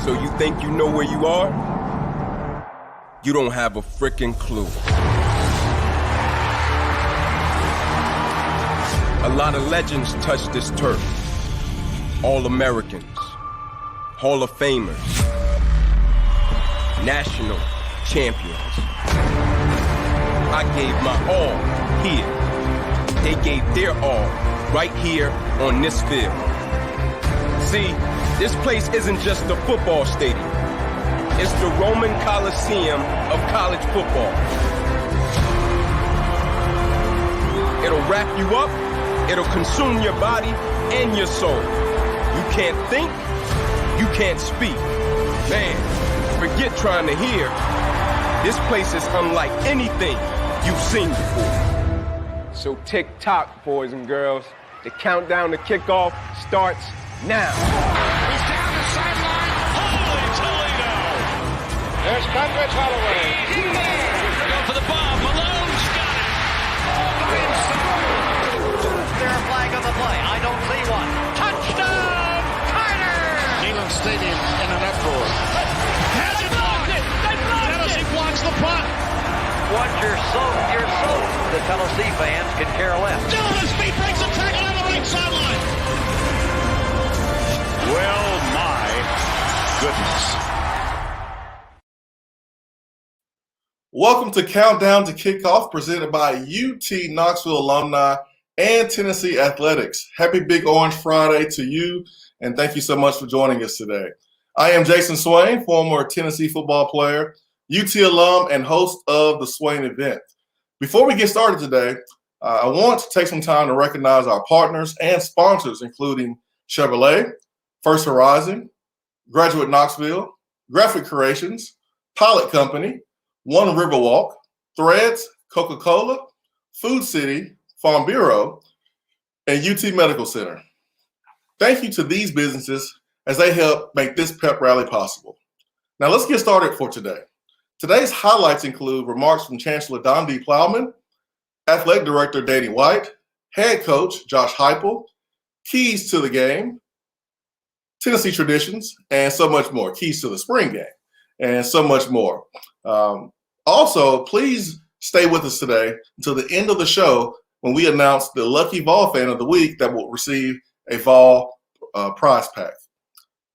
So you think you know where you are? You don't have a frickin' clue. A lot of legends touch this turf. All Americans, Hall of Famers, national champions. I gave my all here. They gave their all right here on this field. See, this place isn't just a football stadium. It's the Roman Coliseum of college football. It'll wrap you up, it'll consume your body and your soul. You can't think, you can't speak. Man, forget trying to hear. This place is unlike anything you've seen before. So tick-tock, boys and girls. The countdown to kickoff starts now. He's down the sideline. Holy Toledo! There's Condrich Holloway. Go for the bomb. Malone's got it. Is there a flag on the play? I don't see one. Touchdown, Carter! Neyland Stadium in an uproar. Has it blocked it! They blocked Tennessee it! Blocks the punt. Once you're soaked. The Tennessee fans can care less. Still on his feet, breaks a tackle on the right sideline. Well, my goodness. Welcome to Countdown to Kickoff, presented by UT Knoxville Alumni and Tennessee Athletics. Happy Big Orange Friday to you, and thank you so much for joining us today. I am Jason Swain, former Tennessee football player, UT alum, and host of the Swain event. Before we get started today, I want to take some time to recognize our partners and sponsors, including Chevrolet, First Horizon, Graduate Knoxville, Graphic Creations, Pilot Company, One Riverwalk, Threads, Coca-Cola, Food City, Farm Bureau, and UT Medical Center. Thank you to these businesses as they help make this pep rally possible. Now let's get started for today. Today's highlights include remarks from Chancellor Plowman, Athletic Director Danny White, Head Coach Josh Heupel, Keys to the Game, Tennessee Traditions, and so much more. Keys to the Spring Game, and so much more. Also, please stay with us today until the end of the show when we announce the lucky Vol fan of the week that will receive a Vol prize pack.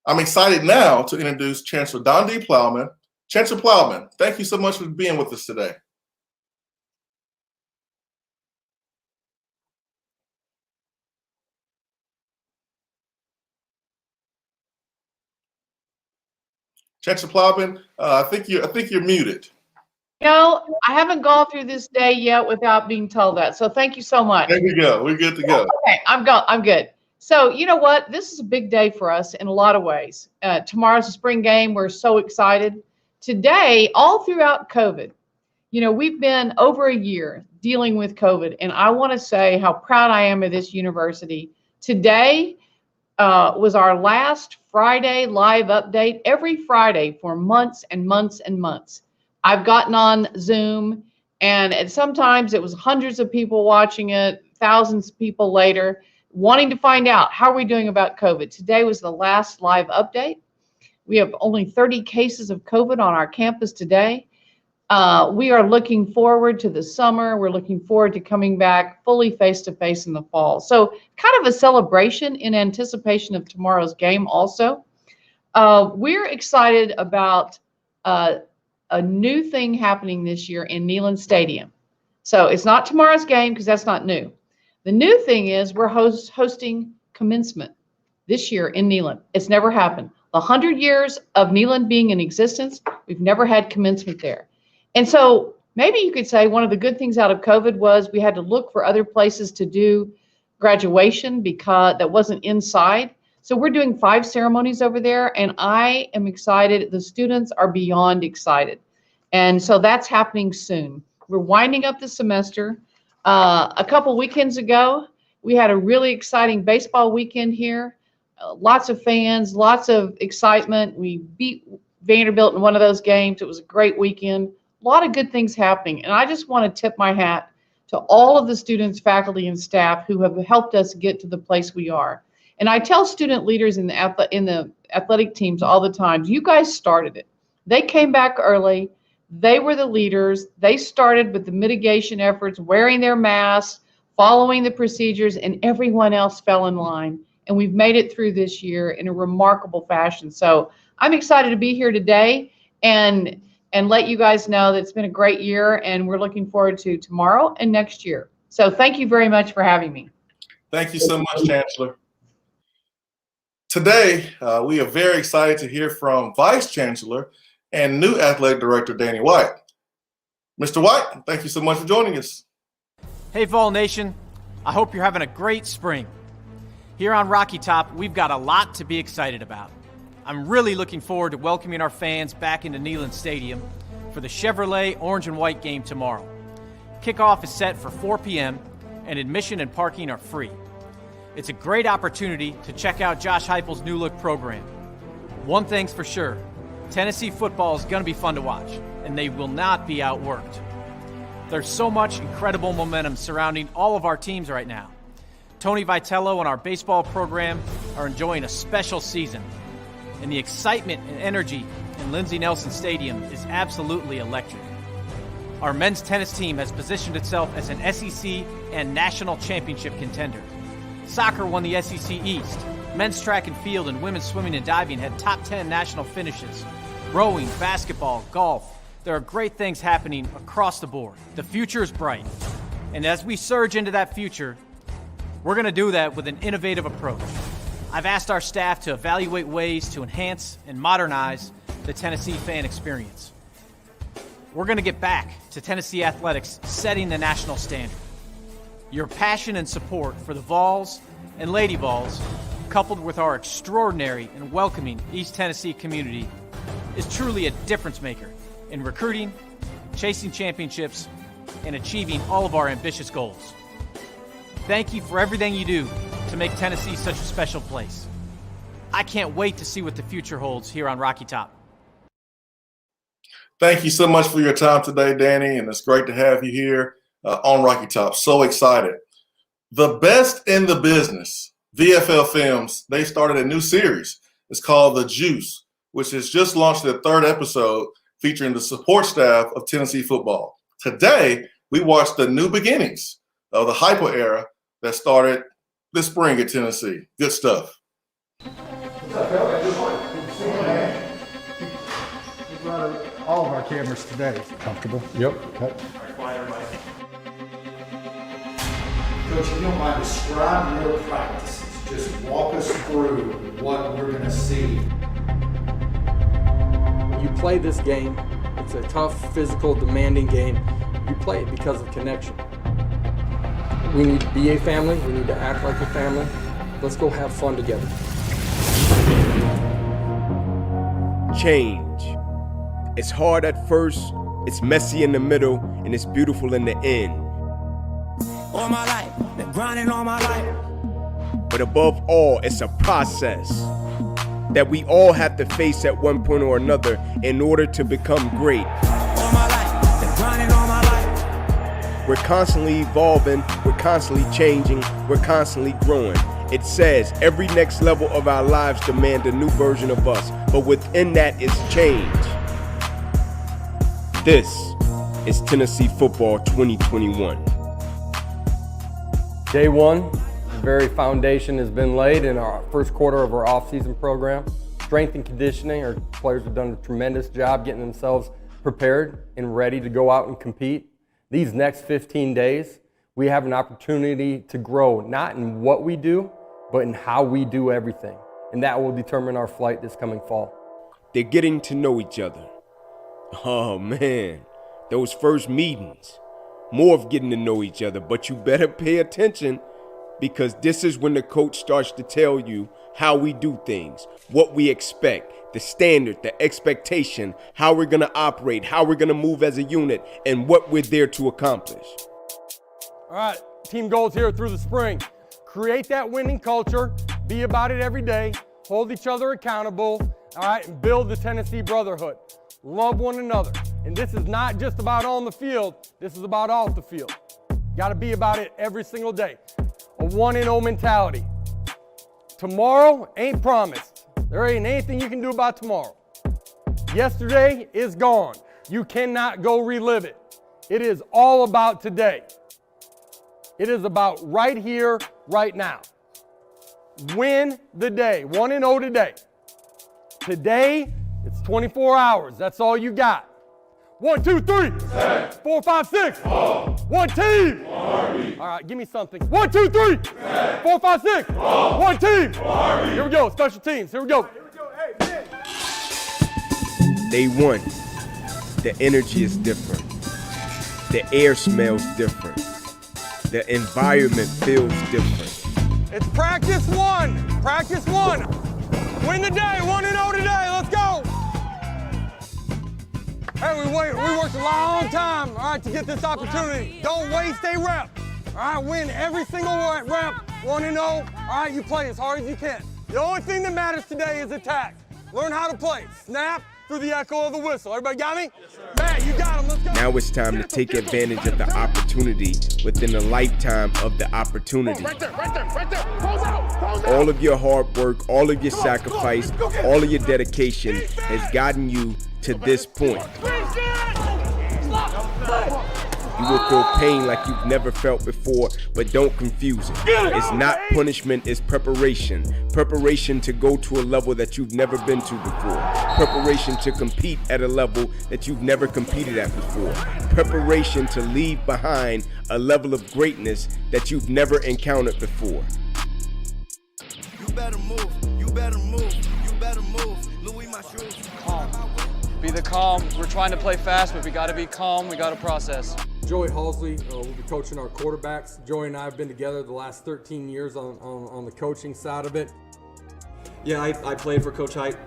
I'm excited now to introduce Chancellor Plowman. Chancellor Plowman, thank you so much for being with us today. Chancellor Plowman, I think you're muted. No, I haven't gone through this day yet without being told that. So thank you so much. There you go. We're good to go. Okay, I'm good. So you know what? This is a big day for us in a lot of ways. Tomorrow's a spring game. We're so excited. Today, all throughout COVID, we've been over a year dealing with COVID, and I want to say how proud I am of this university. Today was our last Friday live update, every Friday for months and months and months. I've gotten on Zoom, and sometimes it was hundreds of people watching it, thousands of people later, wanting to find out how are we doing about COVID. Today was the last live update. We have only 30 cases of COVID on our campus today. We are looking forward to the summer. We're looking forward to coming back fully face-to-face in the fall. So kind of a celebration in anticipation of tomorrow's game also. We're excited about a new thing happening this year in Neyland Stadium. So it's not tomorrow's game because that's not new. The new thing is we're hosting commencement this year in Neyland. It's never happened. The 100 years of Neyland being in existence, we've never had commencement there. And so maybe you could say one of the good things out of COVID was we had to look for other places to do graduation because that wasn't inside. So we're doing 5 ceremonies over there, and I am excited. The students are beyond excited. And so that's happening soon. We're winding up the semester. A couple weekends ago, we had a really exciting baseball weekend here. Lots of fans, lots of excitement. We beat Vanderbilt in one of those games. It was a great weekend. A lot of good things happening. And I just want to tip my hat to all of the students, faculty, and staff who have helped us get to the place we are. And I tell student leaders in the athletic teams all the time, you guys started it. They came back early. They were the leaders. They started with the mitigation efforts, wearing their masks, following the procedures, and everyone else fell in line. And we've made it through this year in a remarkable fashion. So I'm excited to be here today and let you guys know that it's been a great year, and we're looking forward to tomorrow and next year. So thank you very much for having me. Thank you so much, Chancellor. Today, we are very excited to hear from Vice Chancellor and new Athletic Director, Danny White. Mr. White, thank you so much for joining us. Hey, Vol Nation. I hope you're having a great spring. Here on Rocky Top, we've got a lot to be excited about. I'm really looking forward to welcoming our fans back into Neyland Stadium for the Chevrolet Orange and White game tomorrow. Kickoff is set for 4 p.m., and admission and parking are free. It's a great opportunity to check out Josh Heupel's new look program. One thing's for sure, Tennessee football is going to be fun to watch, and they will not be outworked. There's so much incredible momentum surrounding all of our teams right now. Tony Vitello and our baseball program are enjoying a special season, and the excitement and energy in Lindsey Nelson Stadium is absolutely electric. Our men's tennis team has positioned itself as an SEC and national championship contender. Soccer won the SEC East. Men's track and field and women's swimming and diving had top 10 national finishes. Rowing, basketball, golf. There are great things happening across the board. The future is bright. And as we surge into that future, we're going to do that with an innovative approach. I've asked our staff to evaluate ways to enhance and modernize the Tennessee fan experience. We're going to get back to Tennessee athletics setting the national standard. Your passion and support for the Vols and Lady Vols, coupled with our extraordinary and welcoming East Tennessee community, is truly a difference maker in recruiting, chasing championships, and achieving all of our ambitious goals. Thank you for everything you do to make Tennessee such a special place. I can't wait to see what the future holds here on Rocky Top. Thank you so much for your time today, Danny, and it's great to have you here on Rocky Top. So excited. The best in the business, VFL Films, they started a new series. It's called The Juice, which has just launched their 3rd episode featuring the support staff of Tennessee football. Today, we watched the new beginnings of the Heupel era that started this spring at Tennessee. Good stuff. What's up, Phil? Good morning. Good to see you, man. We brought all of our cameras today. Comfortable? Yep. Okay. Coach, if you don't mind, describe your practices. Just walk us through what we're going to see. You play this game, it's a tough, physical, demanding game. You play it because of connection. We need to be a family, we need to act like a family. Let's go have fun together. Change. It's hard at first, it's messy in the middle, and it's beautiful in the end. All my life, been grinding all my life. But above all, it's a process that we all have to face at one point or another in order to become great. All my life, been grinding all my life. We're constantly evolving, we're constantly changing, we're constantly growing. It says every next level of our lives demand a new version of us, but within that is change. This is Tennessee Football 2021. Day one, the very foundation has been laid in our first quarter of our off-season program. Strength and conditioning, our players have done a tremendous job getting themselves prepared and ready to go out and compete. These next 15 days, we have an opportunity to grow, not in what we do, but in how we do everything. And that will determine our flight this coming fall. They're getting to know each other. Oh man, those first meetings. More of getting to know each other, but you better pay attention because this is when the coach starts to tell you how we do things, what we expect, the standard, the expectation, how we're going to operate, how we're going to move as a unit, and what we're there to accomplish. All right, team goals here through the spring. Create that winning culture, be about it every day, hold each other accountable, all right, and build the Tennessee brotherhood. Love one another. And this is not just about on the field, this is about off the field. Got to be about it every single day. A 1-0 mentality. Tomorrow ain't promised. There ain't anything you can do about tomorrow. Yesterday is gone. You cannot go relive it. It is all about today. It is about right here, right now. Win the day. 1-0 today. Today, it's 24 hours. That's all you got. 1, 2, 3. 4, 5, 6. 1 team. All right, give me something. 1, 2, 3. 4, 5, 6. 1 team. Here we go. Special teams. Here we go. Day one, the energy is different. The air smells different. The environment feels different. It's practice one. Practice one. Win the day. 1-0 today. Let's go. Hey, we worked a long time, all right, to get this opportunity. Don't waste a rep. All right, win every single rep. 1-0. All right, you play as hard as you can. The only thing that matters today is attack. Learn how to play. Snap through the echo of the whistle. Everybody got me? Yes, sir. Matt, you got him. Let's go. Now it's time to take advantage of the opportunity within a lifetime of the opportunity. Right there. Close out. All of your hard work, all of your sacrifice, all of your dedication has gotten you to this point. You will feel pain like you've never felt before, but don't confuse it. It's not punishment, it's preparation. Preparation to go to a level that you've never been to before. Preparation to compete at a level that you've never competed at before. Preparation to leave behind a level of greatness that you've never encountered before. You better move, you better move, you better move. Louis, my shoes. Calm. Be the calm. We're trying to play fast, but we got to be calm. We got to process. Joey Halsley will be coaching our quarterbacks. Joey and I have been together the last 13 years on the coaching side of it. Yeah, I played for Coach Height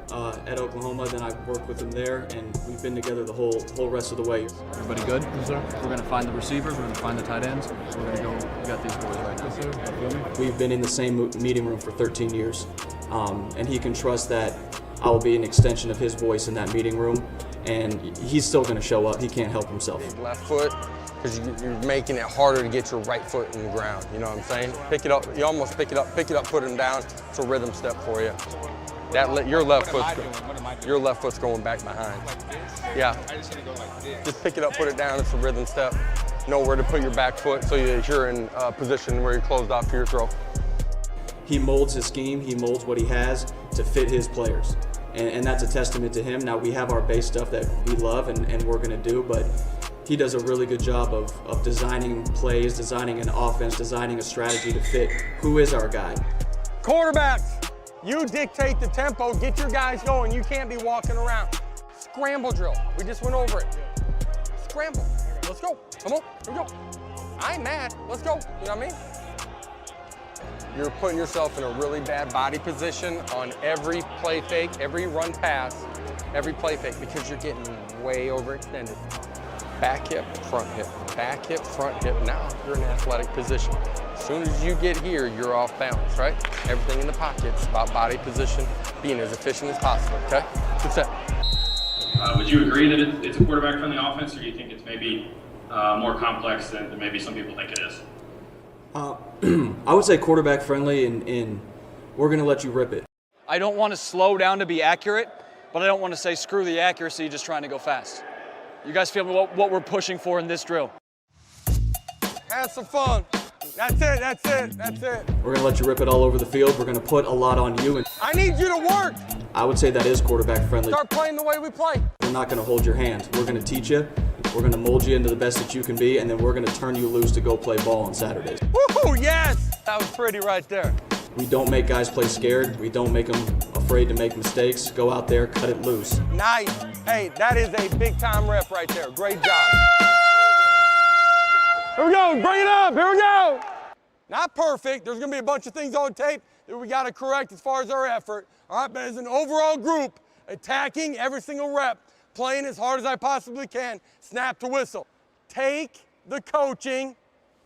at Oklahoma, then I worked with him there, and we've been together the whole rest of the way. Everybody good? Yes, sir. We're going to find the receiver. We're going to find the tight ends. We're going to go. We got these boys right now. Yes, sir. We've been in the same meeting room for 13 years, and he can trust that I will be an extension of his voice in that meeting room, and he's still going to show up. He can't help himself. Left foot, because you're making it harder to get your right foot in the ground. You know what I'm saying? Pick it up. You almost pick it up, put him down. It's a rhythm step for you. Your left foot's going back behind. Yeah. Just pick it up, put it down. It's a rhythm step. Know where to put your back foot so you're in a position where you're closed off to your throw. He molds his scheme. He molds what he has to fit his players. And that's a testament to him. Now we have our base stuff that we love and we're going to do, but he does a really good job of designing plays, designing an offense, designing a strategy to fit who is our guy. Quarterbacks, you dictate the tempo. Get your guys going. You can't be walking around. Scramble drill. We just went over it. Scramble. Let's go. Come on. Here we go. I ain't mad. Let's go. You know what I mean? You're putting yourself in a really bad body position on every play fake, every run pass, every play fake, because you're getting way overextended. Back hip, front hip, back hip, front hip. Now you're in an athletic position. As soon as you get here, you're off balance, right? Everything in the pocket's about body position, being as efficient as possible, okay? Good set. Would you agree that it's a quarterback-friendly offense, or do you think it's maybe more complex than maybe some people think it is? I would say quarterback friendly, and we're going to let you rip it. I don't want to slow down to be accurate, but I don't want to say screw the accuracy, just trying to go fast. You guys feel what we're pushing for in this drill? Have some fun. That's it. We're going to let you rip it all over the field. We're going to put a lot on you. And I need you to work. I would say that is quarterback friendly. Start playing the way we play. We're not going to hold your hand. We're going to teach you. We're going to mold you into the best that you can be, and then we're going to turn you loose to go play ball on Saturdays. Woohoo, yes! That was pretty right there. We don't make guys play scared. We don't make them afraid to make mistakes. Go out there, cut it loose. Nice. Hey, that is a big-time rep right there. Great job. Here we go. Bring it up. Here we go. Not perfect. There's going to be a bunch of things on tape that we got to correct as far as our effort. All right, but as an overall group, attacking every single rep, playing as hard as I possibly can, snap to whistle. Take the coaching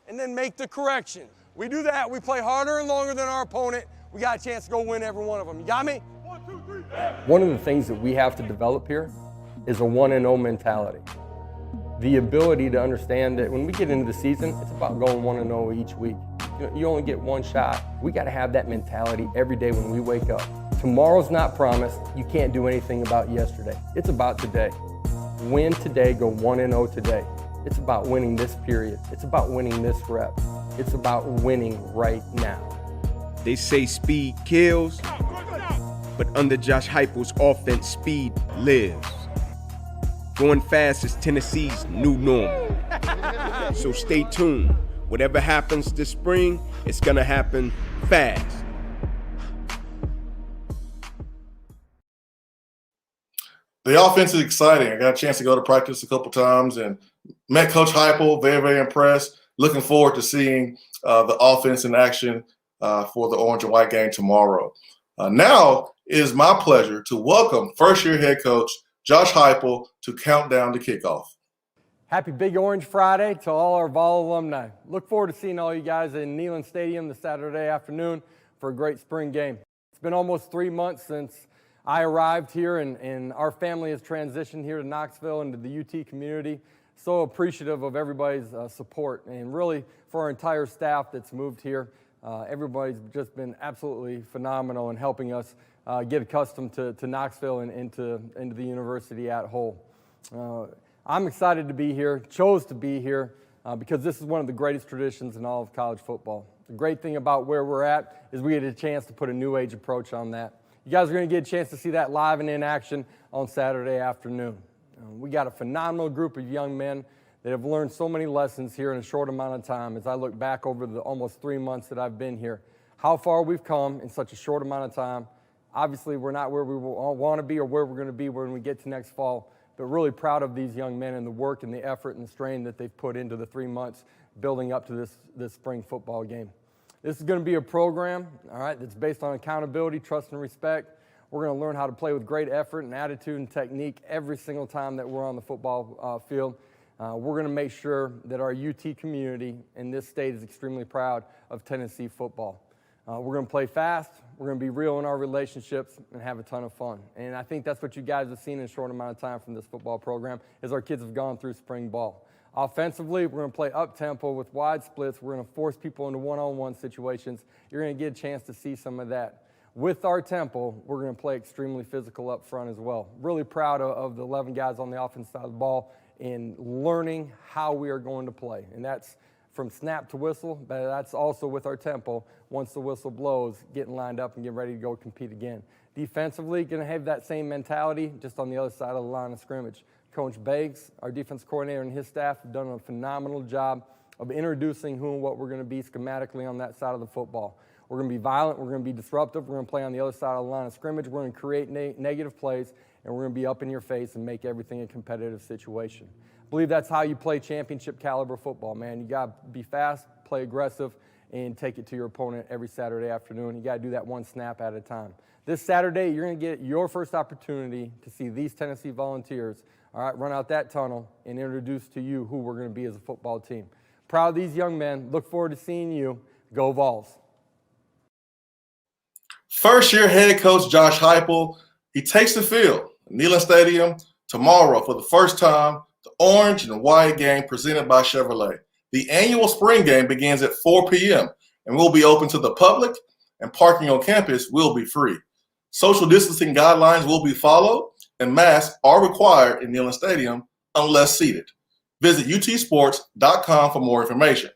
and then make the correction. We do that, we play harder and longer than our opponent. We got a chance to go win every one of them. You got me? 1, 2, 3. One of the things that we have to develop here is a 1-0 mentality. the ability to understand that when we get into the season, it's about going 1-0 each week. You only get one shot. We got to have that mentality every day when we wake up. Tomorrow's not promised. You can't do anything about yesterday. It's about today. Win today, go 1-0 today. It's about winning this period. It's about winning this rep. It's about winning right now. They say speed kills, but under Josh Heupel's offense, speed lives. Going fast is Tennessee's new normal. So stay tuned. Whatever happens this spring, it's gonna happen fast. The offense is exciting. I got a chance to go to practice a couple times and met Coach Heupel. Very, very impressed. Looking forward to seeing the offense in action for the orange and white game tomorrow. Now it is my pleasure to welcome first-year head coach Josh Heupel to Countdown to Kickoff. Happy Big Orange Friday to all our Vol alumni. Look forward to seeing all you guys in Neyland Stadium this Saturday afternoon for a great spring game. It's been almost 3 months since I arrived here, and our family has transitioned here to Knoxville into the UT community. So appreciative of everybody's support, and really for our entire staff that's moved here. Everybody's just been absolutely phenomenal in helping us get accustomed to Knoxville and into the university at whole. I'm excited to be here, chose to be here, because this is one of the greatest traditions in all of college football. The great thing about where we're at is we get a chance to put a new age approach on that. You guys are going to get a chance to see that live and in action on Saturday afternoon. We got a phenomenal group of young men that have learned so many lessons here in a short amount of time. As I look back over the almost 3 months that I've been here, how far we've come in such a short amount of time. Obviously, we're not where we want to be or where we're going to be when we get to next fall, but really proud of these young men and the work and the effort and the strain that they've put into the 3 months building up to this spring football game. This is going to be a program, all right, that's based on accountability, trust, and respect. We're going to learn how to play with great effort and attitude and technique every single time that we're on the football field. We're going to make sure that our UT community in this state is extremely proud of Tennessee football. We're going to play fast, we're going to be real in our relationships, and have a ton of fun. And I think that's what you guys have seen in a short amount of time from this football program, is our kids have gone through spring ball. Offensively, we're going to play up-tempo with wide splits. We're going to force people into one-on-one situations. You're going to get a chance to see some of that. With our tempo, we're going to play extremely physical up front as well. Really proud of the 11 guys on the offensive side of the ball in learning how we are going to play. And that's from snap to whistle, but that's also with our tempo. Once the whistle blows, getting lined up and getting ready to go compete again. Defensively, going to have that same mentality just on the other side of the line of scrimmage. Coach Beggs, our defense coordinator, and his staff have done a phenomenal job of introducing who and what we're going to be schematically on that side of the football. We're going to be violent, we're going to be disruptive, we're going to play on the other side of the line of scrimmage, we're going to create negative plays, and we're going to be up in your face and make everything a competitive situation. I believe that's how you play championship caliber football, man. You got to be fast, play aggressive, and take it to your opponent every Saturday afternoon. You got to do that one snap at a time. This Saturday, you're going to get your first opportunity to see these Tennessee Volunteers, all right, run out that tunnel and introduce to you who we're going to be as a football team. Proud of these young men. Look forward to seeing you. Go Vols. First-year head coach Josh Heupel, he takes the field at Neyland Stadium tomorrow for the first time, the orange and white game presented by Chevrolet. The annual spring game begins at 4 p.m. and will be open to the public, and parking on campus will be free. Social distancing guidelines will be followed, and masks are required in Neyland Stadium unless seated. Visit utsports.com for more information.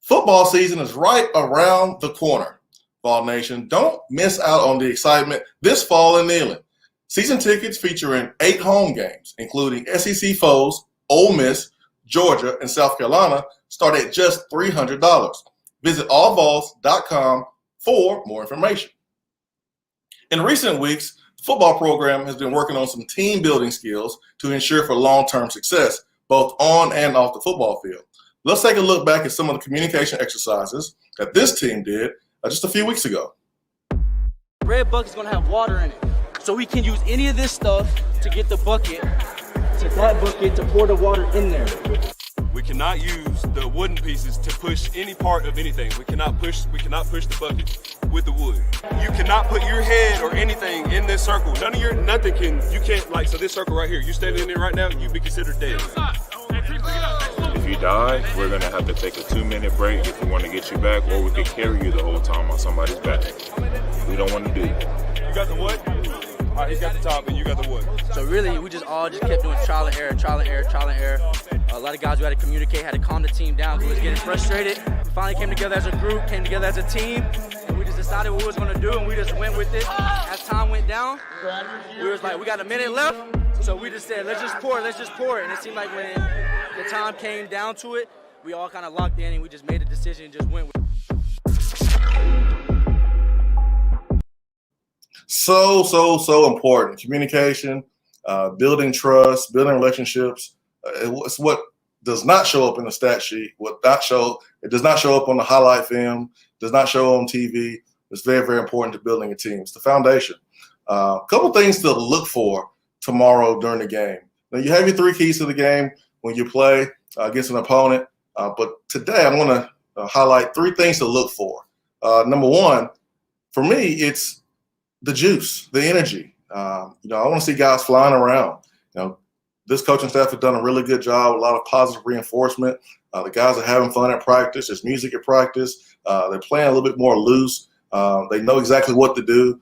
Football season is right around the corner. Vol Nation, don't miss out on the excitement this fall in Neyland. Season tickets featuring 8 home games, including SEC foes, Ole Miss, Georgia, and South Carolina, start at just $300. Visit allvols.com for more information. In recent weeks, the football program has been working on some team building skills to ensure for long-term success, both on and off the football field. Let's take a look back at some of the communication exercises that this team did just a few weeks ago. Red bucket's gonna have water in it, so we can use any of this stuff to get the bucket to that bucket to pour the water in there. We cannot use the wooden pieces to push any part of anything. We cannot push the bucket with the wood. You cannot put your head or anything in this circle. So this circle right here, you standing in there right now, you'd be considered dead. you die, we're going to have to take a 2-minute break if we want to get you back, or we could carry you the whole time on somebody's back. We don't want to do that. You got the what? All right, he's got the top, and you got the wood. So really, we just kept doing trial and error. A lot of guys we had to communicate, had to calm the team down because we was getting frustrated. We finally came together as a group, came together as a team, and we just decided what we was going to do, and we just went with it. As time went down, we was like, we got a minute left, so we just said, let's just pour it. And it seemed like when the time came down to it, we all kind of locked in, and we just made a decision and just went with it. So important. Communication, building trust, building relationships. It's what does not show up in the stat sheet. It does not show up on the highlight film, does not show on TV. It's very, very important to building a team. It's the foundation. A couple things to look for tomorrow during the game. Now, you have your 3 keys to the game when you play against an opponent. But today I want to highlight 3 things to look for. Number 1, for me, it's the juice, the energy. I want to see guys flying around. This coaching staff has done a really good job, a lot of positive reinforcement. The guys are having fun at practice. There's music at practice. They're playing a little bit more loose. They know exactly what to do.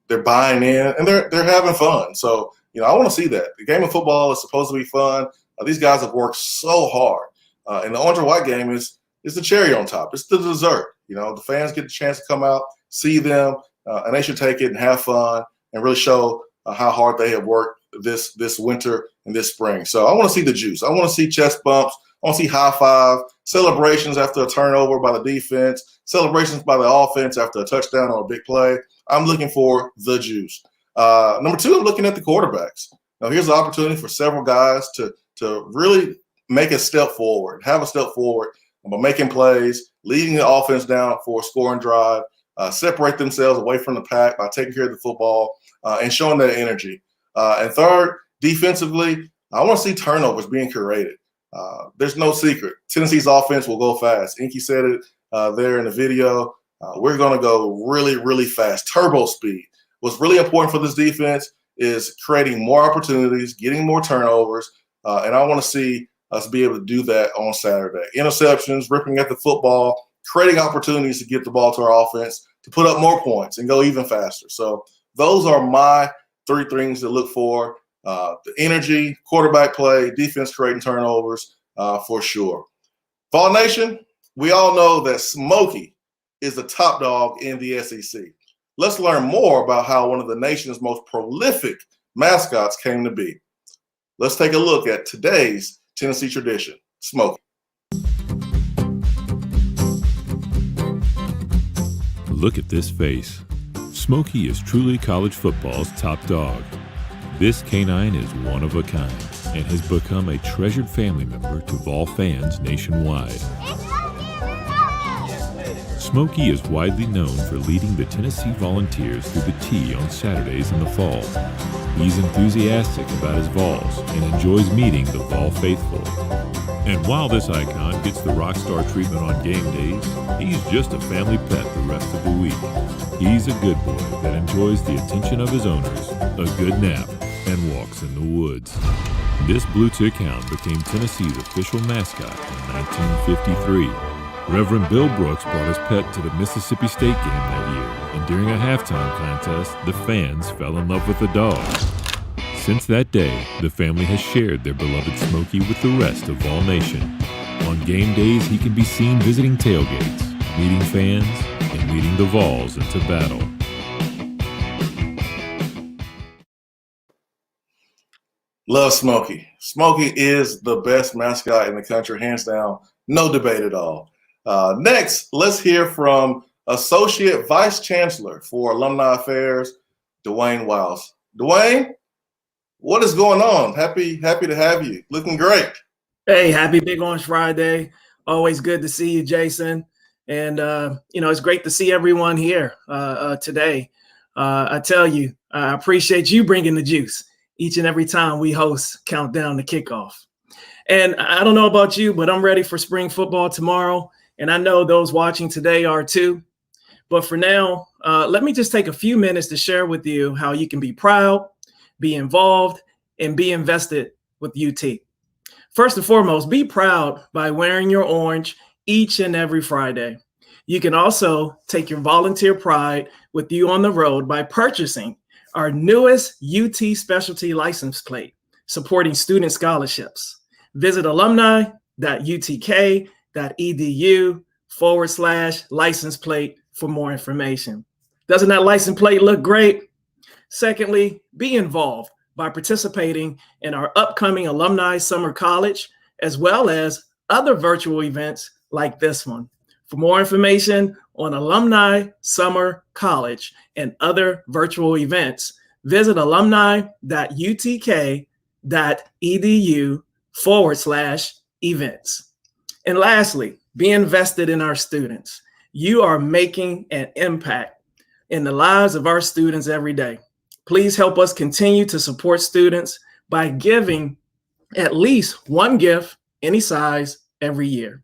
They're buying in, and they're having fun. So, I want to see that. The game of football is supposed to be fun. These guys have worked so hard. And the orange and white game is the cherry on top. It's the dessert. The fans get the chance to come out, see them, and they should take it and have fun and really show how hard they have worked this winter and this spring. So I want to see the juice. I want to see chest bumps. I want to see high five, celebrations after a turnover by the defense, celebrations by the offense after a touchdown or a big play. I'm looking for the juice. Number 2, I'm looking at the quarterbacks. Now, here's the opportunity for several guys to really make a step forward, have a step forward by making plays, leading the offense down for a scoring drive, separate themselves away from the pack by taking care of the football and showing that energy. And third, defensively, I want to see turnovers being created. There's no secret. Tennessee's offense will go fast. Inky said it there in the video. We're going to go really, really fast. Turbo speed. What's really important for this defense is creating more opportunities, getting more turnovers, and I want to see us be able to do that on Saturday. Interceptions, ripping at the football, creating opportunities to get the ball to our offense, to put up more points and go even faster. So those are my 3 things to look for. The energy, quarterback play, defense creating turnovers for sure. Vol Nation, we all know that Smokey is the top dog in the SEC. Let's learn more about how one of the nation's most prolific mascots came to be. Let's take a look at today's Tennessee tradition, Smokey. Look at this face. Smokey is truly college football's top dog. This canine is one of a kind and has become a treasured family member to Vol fans nationwide. Smokey is widely known for leading the Tennessee Volunteers through the T on Saturdays in the fall. He's enthusiastic about his Vols and enjoys meeting the Vol faithful. And while this icon gets the rock star treatment on game days, he's just a family pet the rest of the week. He's a good boy that enjoys the attention of his owners, a good nap, and walks in the woods. This blue tick hound became Tennessee's official mascot in 1953. Reverend Bill Brooks brought his pet to the Mississippi State game that year, and during a halftime contest, the fans fell in love with the dog. Since that day, the family has shared their beloved Smokey with the rest of Vol Nation. On game days, he can be seen visiting tailgates, meeting fans, and leading the Vols into battle. Love Smokey. Smokey is the best mascot in the country, hands down, no debate at all. Next, let's hear from Associate Vice Chancellor for Alumni Affairs, Dwayne Wiles. Dwayne, what is going on? Happy to have you. Looking great. Hey, happy Big Orange Friday. Always good to see you, Jason. And, it's great to see everyone here today. I tell you, I appreciate you bringing the juice each and every time we host Countdown to Kickoff. And I don't know about you, but I'm ready for spring football tomorrow. And I know those watching today are too. But for now, let me just take a few minutes to share with you how you can be proud, be involved, and be invested with UT. First and foremost, be proud by wearing your orange each and every Friday. You can also take your volunteer pride with you on the road by purchasing our newest UT specialty license plate, supporting student scholarships. Visit alumni.utk.edu/license plate for more information. Doesn't that license plate look great? Secondly, be involved by participating in our upcoming Alumni Summer College, as well as other virtual events like this one. For more information on Alumni Summer College and other virtual events, visit alumni.utk.edu/events. And lastly, be invested in our students. You are making an impact in the lives of our students every day. Please help us continue to support students by giving at least one gift, any size, every year.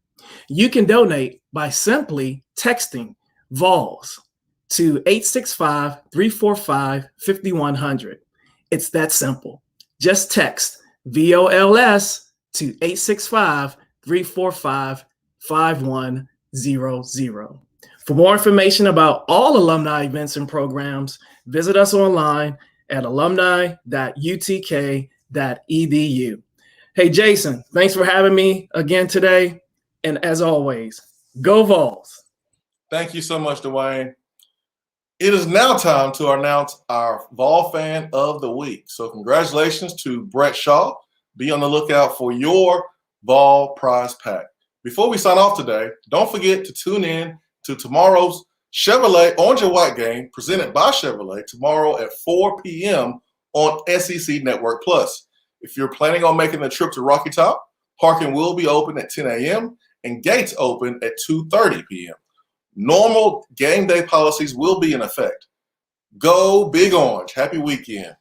You can donate by simply texting VOLS to 865-345-5100. It's that simple. Just text VOLS to 865-345-5100. For more information about all alumni events and programs, visit us online at alumni.utk.edu. Hey, Jason, thanks for having me again today. And as always, go Vols. Thank you so much, Dwayne. It is now time to announce our Vol Fan of the Week. So congratulations to Brett Shaw. Be on the lookout for your Vol prize pack. Before we sign off today, don't forget to tune in to tomorrow's Chevrolet Orange and White game presented by Chevrolet tomorrow at 4 p.m. on SEC Network Plus. If you're planning on making the trip to Rocky Top, parking will be open at 10 a.m. and gates open at 2:30 p.m. Normal game day policies will be in effect. Go Big Orange. Happy weekend.